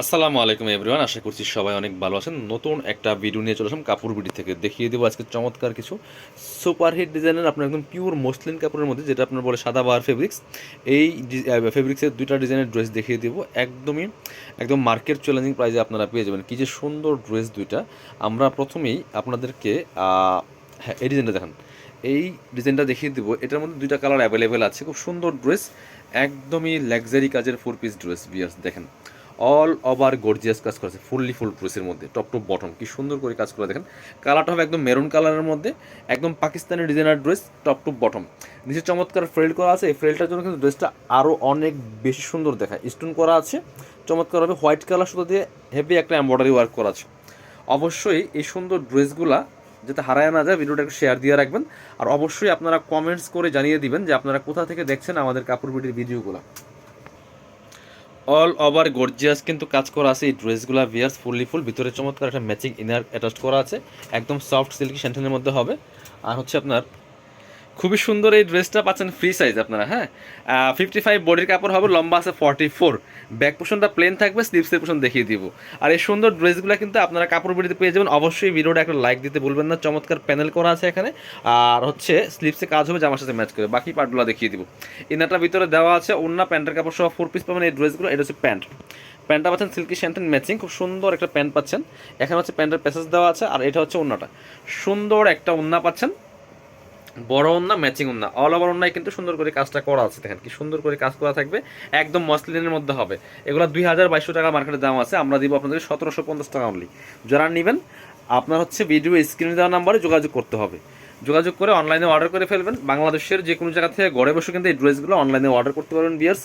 আসসালামু আলাইকুম এভরিওয়ান, আশা করছি সবাই অনেক ভালো আছেন। নতুন একটা ভিডিও নিয়ে চলে আসলাম কাপড় বিডি থেকে। দেখিয়ে দেবো আজকে চমৎকার কিছু সুপারহিট ডিজাইনের আপনার একদম পিওর মসলিন কাপড়ের মধ্যে, যেটা আপনার বলে সাদাবাহার ফেব্রিক্স। এই ফেব্রিক্সের দুইটা ডিজাইনের ড্রেস দেখিয়ে দেবো একদম মার্কেট চ্যালেঞ্জিং প্রাইসে আপনারা পেয়ে যাবেন। কী যে সুন্দর ড্রেস দুইটা। আমরা প্রথমেই আপনাদেরকে হ্যাঁ, এই ডিজাইনটা দেখান। এই ডিজাইনটা দেখিয়ে দেবো। এটার মধ্যে দুইটা কালার অ্যাভেলেবেল আছে। খুব সুন্দর ড্রেস, একদমই লাক্সারি কাজের 4 পিস ড্রেস। বিয়ার্স দেখেন, অল ওভার গর্জিয়াস কাজ করেছে, ফুল ড্রেসের মধ্যে টপ টু বটম কি সুন্দর করে কাজ করে দেখেন। কালারটা হবে একদম মেরুন কালারের মধ্যে, একদম Pakistani designer dress, top to bottom. নিচে চমৎকার ফ্রেল করা আছে। এই ফ্রেলটার জন্য কিন্তু ড্রেসটা আরও অনেক বেশি সুন্দর দেখায়। স্টোন করা আছে চমৎকারভাবে, হোয়াইট কালার সুতো দিয়ে হেভি একটা এমব্রয়ডারি ওয়ার্ক করা আছে। অবশ্যই এই সুন্দর ড্রেসগুলা যাতে হারায় না যায়, ভিডিওটা একটু শেয়ার দিয়ে রাখবেন। আর অবশ্যই আপনারা কমেন্টস করে জানিয়ে দিবেন যে আপনারা কোথা থেকে দেখছেন আমাদের কাপড় বিডির ভিডিওগুলো। অল ওভার গর্জিয়াস কিন্তু কাজ করা আছে এই ড্রেসগুলো। ভিয়ার্স ফুল ভিতরে চমৎকার একটা ম্যাচিং ইনার অ্যাটাচ করা আছে, একদম সফট সিল্কি স্যান্টেনের মধ্যে হবে। আর হচ্ছে আপনার খুবই সুন্দর এই ড্রেসটা পাচ্ছেন ফ্রি সাইজ আপনারা। হ্যাঁ, 55 বডির কাপড় হবে, লম্বা আছে 44। ব্যাক পোর্শনটা প্লেন থাকবে, স্লিভসের পোর্শন দেখিয়ে দিব। আর এই সুন্দর ড্রেসগুলো কিন্তু আপনারা কাপড় বিড়িতে পেয়ে যাবেন। অবশ্যই ভিডিওটা একটা লাইক দিতে ভুলবেন না। চমৎকার প্যানেল করা আছে এখানে, আর হচ্ছে স্লিভসে কাজ হবে জামার সাথে ম্যাচ করে। বাকি পার্টগুলো দেখিয়ে দিব। ইনারটা ভিতরে দেওয়া আছে, ওন্না প্যান্টের কাপড় সহ 4 পিস পাবেন এই ড্রেসগুলো। এটা হচ্ছে প্যান্টটা পাচ্ছেন সিল্কি স্যান্টেন ম্যাচিং, খুব সুন্দর একটা প্যান্ট পাচ্ছেন। এখানে হচ্ছে প্যান্টের প্যাসেজ দেওয়া আছে, আর এটা হচ্ছে ওন্নাটা। সুন্দর একটা ওন্না পাচ্ছেন, বড় ওন্না, ম্যাচিং ওন্না, অল ওভার ওন্নায় কিন্তু সুন্দর করে কাজটা করা আছে। দেখেন কি সুন্দর করে কাজ করা থাকবে, একদম মসলিনের মধ্যে হবে। এগুলো 2200 টাকা মার্কেটের দাম আছে, আমরা দিব আপনাদের 1750 টাকা অনলি। যারা নেবেন আপনার হচ্ছে ভিডিও স্ক্রিনে দেওয়া নাম্বারে যোগাযোগ করতে হবে। যোগাযোগ করে অনলাইনে অর্ডার করে ফেলবেন। বাংলাদেশের যে কোনো জায়গা থেকে ঘরে বসে কিন্তু এই ড্রেসগুলো অনলাইনে অর্ডার করতে পারবেন বিয়ার্স।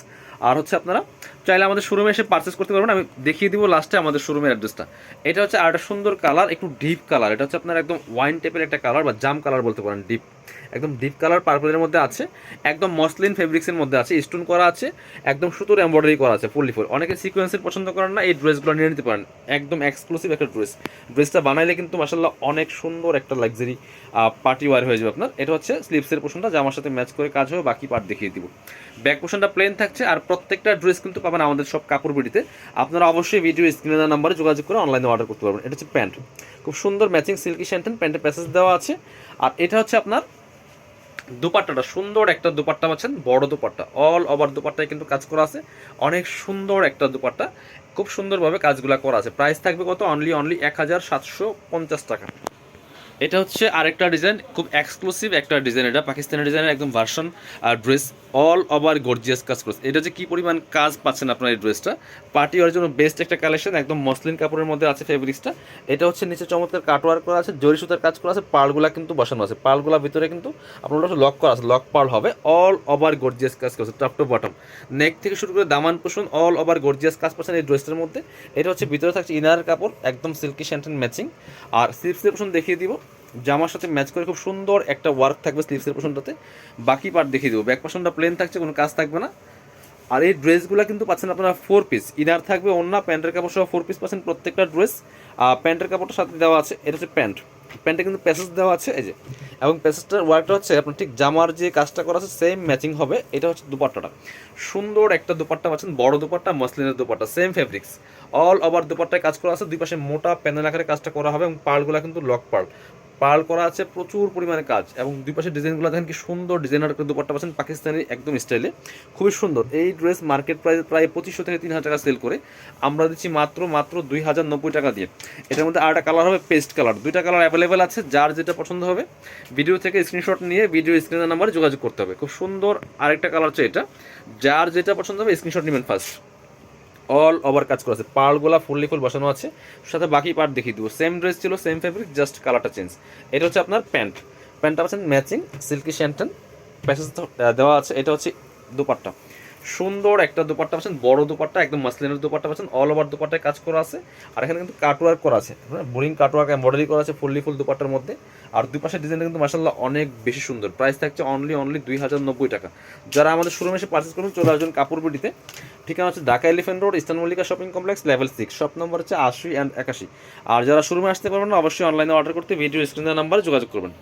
আর হচ্ছে আপনারা চাইলে আমাদের শোরুমে এসে পারচেস করতে পারবেন। আমি দেখিয়ে দিব লাস্টে আমাদের শোরুমের অ্যাড্রেসটা। এটা হচ্ছে আর একটা সুন্দর কালার, একটু ডিপ কালার। এটা হচ্ছে আপনার একদম ওয়াইন টাইপের একটা কালার বা জাম কালার বলতে পারেন। একদম ডিপ কালার পার্পলের মধ্যে আছে, একদম মসলিন ফেব্রিক্সের মধ্যে আছে, স্টোন করা আছে, একদম সুতোর এমব্রয়ডারি করা আছে ফুল। অনেকে সিকোয়েন্সের পছন্দ করেন না, এই ড্রেসগুলো নিয়ে নিতে পারেন। একদম এক্সক্লুসিভ একটা ড্রেসটা বানাইলে কিন্তু মাসাল্লাহ অনেক সুন্দর একটা লাক্সারি পার্টি ওয়ার হয়ে যাবে আপনার। এটা হচ্ছে স্লিভসের পোর্শনটা জামার সাথে ম্যাচ করে কাজ হবে, বাকি পার্ট দেখিয়ে দিব। ব্যাক পোর্শনটা প্লেন থাকছে, আর প্রত্যেকটা ড্রেস কিন্তু পাবেন আমাদের সব কাপড় বিডিতে। আপনারা অবশ্যই ভিডিও স্ক্রিনে দেওয়া নাম্বারে যোগাযোগ করে অনলাইনে অর্ডার করতে পারবেন। এটা হচ্ছে প্যান্ট, খুব সুন্দর ম্যাচিং সিল্কি স্যান্টেন, প্যান্টের প্যাসেজ দেওয়া আছে। আর এটা হচ্ছে আপনার দুপাট্টাটা, সুন্দর একটা দুপাট্টা পাচ্ছেন, বড় দুপাট্টা, অল ওভার দুপাট্টায় কিন্তু কাজ করা আছে। অনেক সুন্দর একটা দুপাট্টা, খুব সুন্দরভাবে কাজগুলো করা আছে। প্রাইস থাকবে কত? অনলি 1750 টাকা। এটা হচ্ছে আরেকটা ডিজাইন, খুব এক্সক্লুসিভ একটা ডিজাইন। এটা পাকিস্তানি ডিজাইনের একদম version dress, all over gorgeous কাজ করছে। এটা যে কি পরিমাণ কাজ পাচ্ছেন আপনার এই ড্রেসটা, পার্টি ওয়ার জন্য বেস্ট একটা কালেকশন। একদম মসলিন কাপড়ের মধ্যে আছে ফেব্রিক্সটা। এটা হচ্ছে নিচে চমৎকার কাটওয়ার্ক করা আছে, জরি সুতার কাজ করা আছে, পার্লগুলা কিন্তু বসানো আছে। পার্লগুলা ভিতরে কিন্তু আপনার লক করা আছে, লক পার্ল হবে। অল ওভার গর্জিয়াস কাজ করছে টপ টু বটম, নেক থেকে শুরু করে দামান পোষণ অল ওভার গর্জিয়াস কাজ পাচ্ছেন এই ড্রেসটার মধ্যে। এটা হচ্ছে ভিতরে থাকছে ইনার কাপড়, একদম সিল্কি স্যান্টেন ম্যাচিং। আর স্লিভসের পোষণ দেখিয়ে দিব, জামার সাথে ম্যাচ করে খুব সুন্দর একটা ওয়ার্ক থাকবে স্লিভসের পোর্শনটাতে। বাকি পার্ট দেখিয়ে দেবো। ব্যাক পোর্শনটা প্লেন থাকছে, কোনো কাজ থাকবে না। আর এই ড্রেসগুলো কিন্তু পাচ্ছেন আপনারা 4 পিস, ইনার থাকবে, ওন্না, প্যান্টের কাপড় সহ 4 পিস পাচ্ছেন প্রত্যেকটা ড্রেস। প্যান্টের কাপড়টার সাথে দেওয়া আছে, এটা হচ্ছে প্যান্টে কিন্তু প্যাসেজ দেওয়া আছে এই যে। এবং প্যাসেজটার ওয়ার্কটা হচ্ছে আপনার ঠিক জামার যে কাজটা করা আছে সেম ম্যাচিং হবে। এটা হচ্ছে দুপাট্টাটা, সুন্দর একটা দুপাট্টা পাচ্ছেন, বড় দুপাট্টা, মসলিনের dupatta, same fabrics, all over দুপাট্টায় কাজ করা আছে। দুই পাশে মোটা প্যানেল আকারে কাজটা করা হবে, এবং পার্লগুলো কিন্তু লক পার্ল করা আছে, প্রচুর পরিমাণে কাজ। এবং দুই পাশে ডিজাইনগুলো দেখেন কি সুন্দর ডিজাইনার করে দুপাট্টা পাচ্ছেন পাকিস্তানি একদম স্টাইলে, খুবই সুন্দর। এই ড্রেস মার্কেট প্রাইস প্রায় 2500 থেকে 3000 টাকা সেল করে, আমরা দিচ্ছি মাত্র 2090 টাকা দিয়ে। এটার মধ্যে আরেকটা কালার হবে পেস্ট কালার। দুইটা কালার অ্যাভেলেবেল আছে, যার যেটা পছন্দ হবে ভিডিও থেকে স্ক্রিনশট নিয়ে ভিডিও স্ক্রিনের নাম্বারে যোগাযোগ করতে হবে। খুব সুন্দর আরেকটা কালার হচ্ছে এটা, যার যেটা পছন্দ হবে স্ক্রিনশট নেবেন ফার্স্ট। অল ওভার কাজ করা আছে, পার্লগুলা ফুল বসানো আছে, সাথে বাকি পার্ট দেখিয়ে দিব। সেম ড্রেস ছিল, সেম ফেব্রিক, জাস্ট কালারটা চেঞ্জ। এটা হচ্ছে আপনার প্যান্টটা পাচ্ছেন ম্যাচিং সিল্কি স্যান্টেন, প্যাসেজ দেওয়া আছে। এটা হচ্ছে দুপাট্টা, সুন্দর একটা দুপাট্টা পাচ্ছেন, বড় দুপাট্টা, একদম মাসলিনের দুপাট্টা পাচ্ছেন, অল ওভার দুপাট্টায় কাজ করা আছে। আর এখানে কিন্তু কাটওয়ার্ক করা আছে, বোরিং কাটওয়ার্ক এমব্রয়ডারি করা আছে ফুল দুপাট্টার মধ্যে। আর দুই পাশের ডিজাইনটা কিন্তু মাসাল্লাহ অনেক বেশি সুন্দর। প্রাইস থাকছে অনলি 2090 টাকা। যারা আমাদের শোরুমে এসে পারচেস করবেন চলে আসবেন কাপড় বিডিতে। ঠিকানা হচ্ছে Dhaka elephant road, eastern Mallika shopping complex, level 6, shop number হচ্ছে 80 and 81। আর যারা শোরুমে আসতে পারবেন না, অবশ্যই অনলাইনে অর্ডার করতে ভিডিও স্ক্রিনের নাম্বারে যোগাযোগ করবেন।